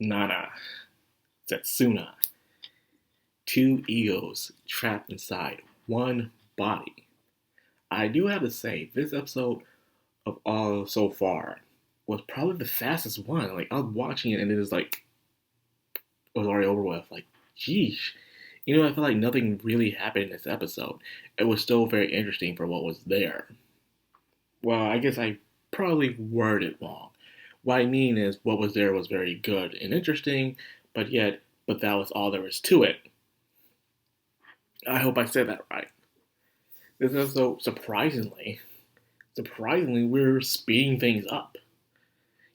Nana, Setsuna, two egos trapped inside one body. I do have to say, this episode of all so far was probably the fastest one. Like, I was watching it and it was like, it was already over with. Like, geesh. I feel like nothing really happened in this episode. It was still very interesting for what was there. Well, I guess I probably worded it wrong. What I mean is, what was there was very good and interesting, but that was all there was to it. I hope I said that right. This episode, surprisingly, we're speeding things up.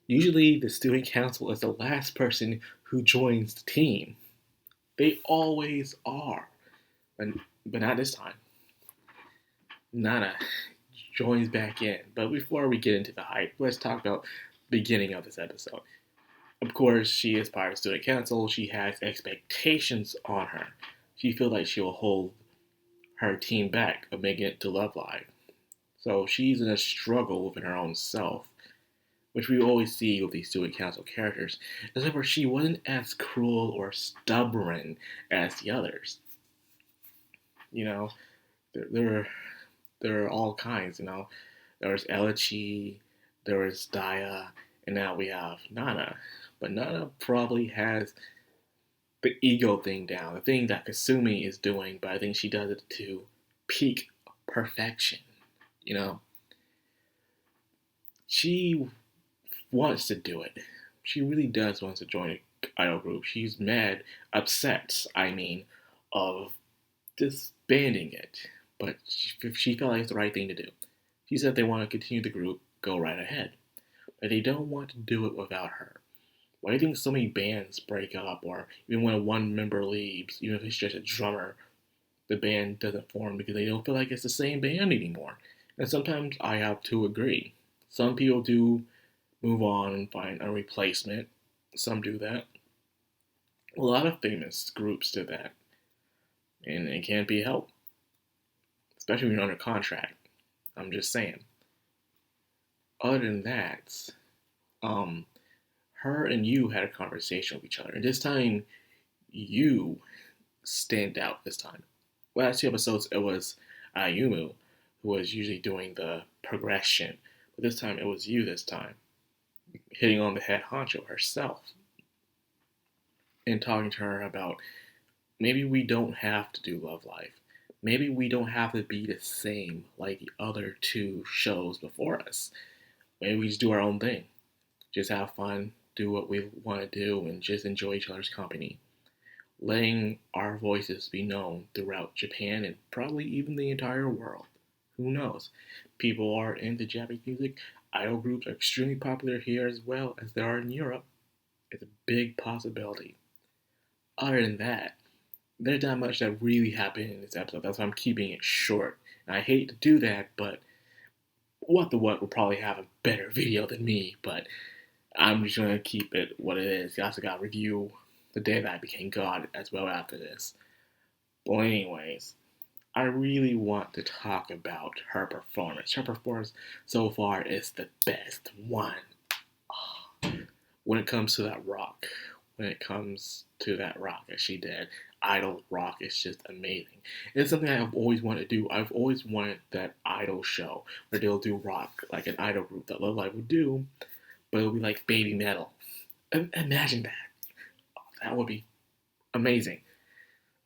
Usually, the student council is the last person who joins the team. They always are, but not this time. Nana joins back in. But before we get into the hype, let's talk about the beginning of this episode. Of course, she is part of student council. She has expectations on her. She feels like she will hold her team back of making it to Love Live. So she's in a struggle within her own self, which we always see with these student council characters, except for she wasn't as cruel or stubborn as the others. You know, there are all kinds. There was Elichi, there was Daya, and now we have Nana. But Nana probably has the ego thing down, the thing that Kasumi is doing, but I think she does it to peak perfection. You know, she wants to do it. She really does want to join an idol group. She's mad, upset, of disbanding it. But she felt like it's the right thing to do. She said they want to continue the group, go right ahead. But they don't want to do it without her. Why do you think so many bands break up, or even when one member leaves, even if it's just a drummer, the band doesn't form because they don't feel like it's the same band anymore? And sometimes I have to agree. Some people do move on and find a replacement. Some do that. A lot of famous groups do that. And it can't be helped. Especially when you're under contract. I'm just saying. Other than that, her and you had a conversation with each other. And this time, you stand out this time. Last two episodes, it was Ayumu, who was usually doing the progression. But this time, it was you this time, hitting on the head honcho herself. And talking to her about, maybe we don't have to do Love Life. Maybe we don't have to be the same like the other two shows before us. Maybe we just do our own thing. Just have fun, do what we want to do, and just enjoy each other's company. Letting our voices be known throughout Japan and probably even the entire world. Who knows? People are into Japanese music. Idol groups are extremely popular here as well as they are in Europe. It's a big possibility. Other than that, there's not much that really happened in this episode. That's why I'm keeping it short. And I hate to do that, but What the What will probably have a better video than me, but I'm just going to keep it what it is. You also got to review The Day That I Became God as well after this. But anyways, I really want to talk about her performance. Her performance so far is the best one. When it comes to that rock. That she did, idol rock is just amazing. It's something I've always wanted to do. I've always wanted that idol show where they'll do rock like an idol group that Love Live would do, but it'll be like baby metal. Imagine that. Oh, that would be amazing.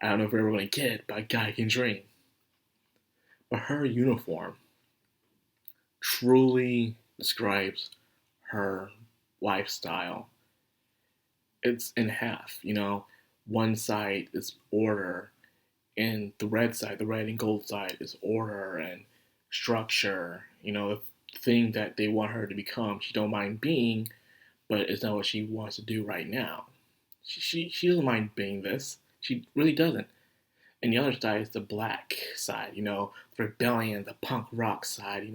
I don't know if we're ever going to get it, but a guy can dream. But her uniform truly describes her lifestyle. It's in half, One side is order, and the red and gold side is order and structure. The thing that they want her to become, she don't mind being, but it's not what she wants to do right now. She doesn't mind being this. She really doesn't. And the other side is the black side, the rebellion, the punk rock side,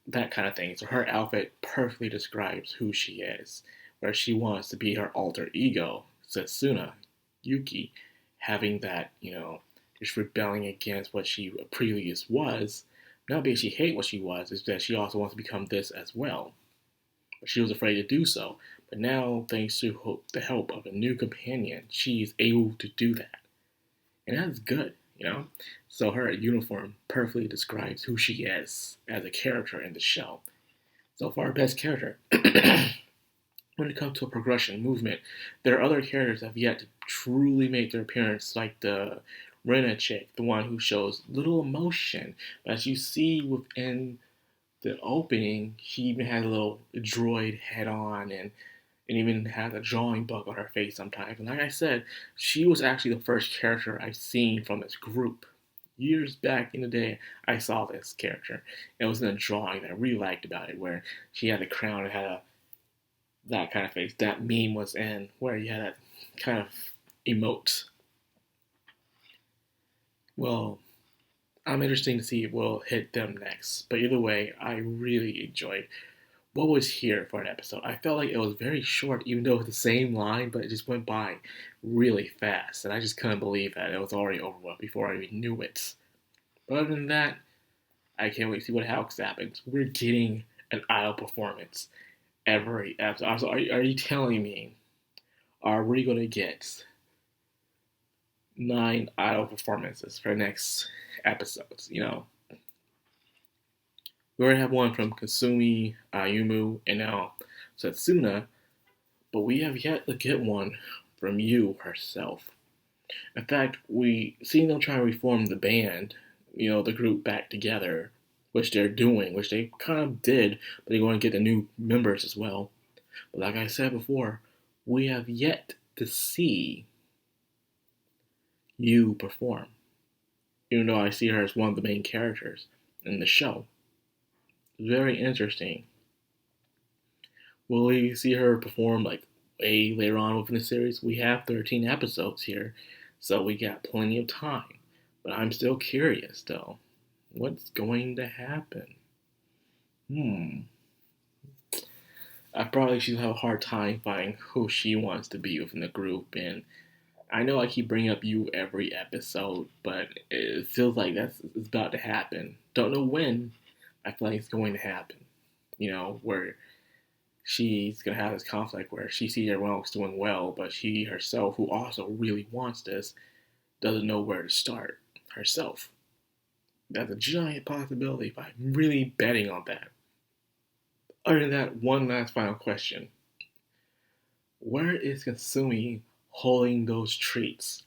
that kind of thing. So her outfit perfectly describes who she is, where she wants to be her alter ego, Setsuna, Yuki, having that, just rebelling against what she previously was, not because she hates what she was, it's that she also wants to become this as well. But she was afraid to do so. But now, thanks to the help of a new companion, she's able to do that. And that's good, you know? So her uniform perfectly describes who she is as a character in the show. So far, best character. When it comes to a progression movement, there are other characters that have yet to truly make their appearance, like the Rena chick, the one who shows little emotion. But as you see within the opening, she even has a little droid head on and even has a drawing book on her face sometimes. And like I said, she was actually the first character I've seen from this group. Years back in the day, I saw this character. It was in a drawing that I really liked about it, where she had a crown and had that kind of face. That meme was in where you had that kind of emote. Well, I'm interested to see if we'll hit them next. But either way, I really enjoyed what was here for an episode. I felt like it was very short, even though it was the same line, but it just went by really fast. And I just couldn't believe that it was already over with before I even knew it. But other than that, I can't wait to see what else happens. We're getting an idol performance every episode. So are you telling me, are we going to get 9 idol performances for next episodes? You know, we already have one from Kasumi, Ayumu, and now Satsuna, but we have yet to get one from Yu herself. In fact, we seen them try to reform the band, you know, the group back together, which they're doing, which they kind of did, but they're going to get the new members as well. But like I said before, we have yet to see Yu perform, even though I see her as one of the main characters in the show. Very interesting. Will we see her perform like way later on within the series? We have 13 episodes here, so we got plenty of time. But I'm still curious, though. What's going to happen? I probably should have a hard time finding who she wants to be within the group, and I know I keep bringing up you every episode, but it feels like it's about to happen. Don't know when. I feel like it's going to happen. You know, where she's going to have this conflict where she sees everyone else doing well, but she herself, who also really wants this, doesn't know where to start herself. That's a giant possibility, but I'm really betting on that. Other than that, one last final question. Where is Kasumi holding those treats?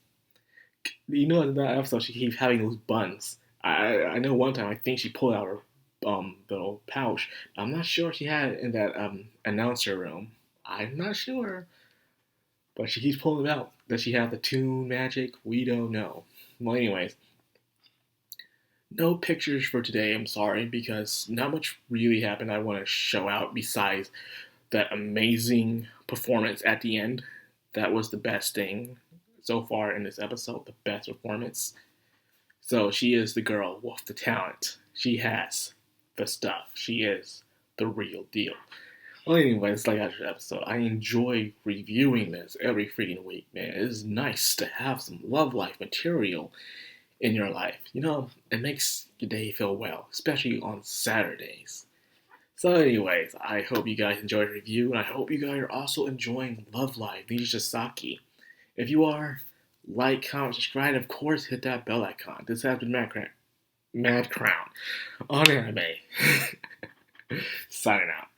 You know, in that episode, she keeps having those buns. I know one time, I think she pulled out her little pouch. I'm not sure she had it in that announcer room. I'm not sure. But she keeps pulling them out. Does she have the tune magic? We don't know. Well, anyways. No pictures for today, I'm sorry, because not much really happened I want to show out besides that amazing performance at the end. That was the best thing so far in this episode, the best performance. So she is the girl with the talent. She has the stuff. She is the real deal. Well, anyway, it's like after the episode. I enjoy reviewing this every freaking week, man. It is nice to have some Love Life material in your life. You know, it makes your day feel well, especially on Saturdays. So anyways, I hope you guys enjoyed the review, and I hope you guys are also enjoying Love Live, Nijigasaki. If you are, like, comment, subscribe, and of course hit that bell icon. This has been Madcrown on anime. Signing out.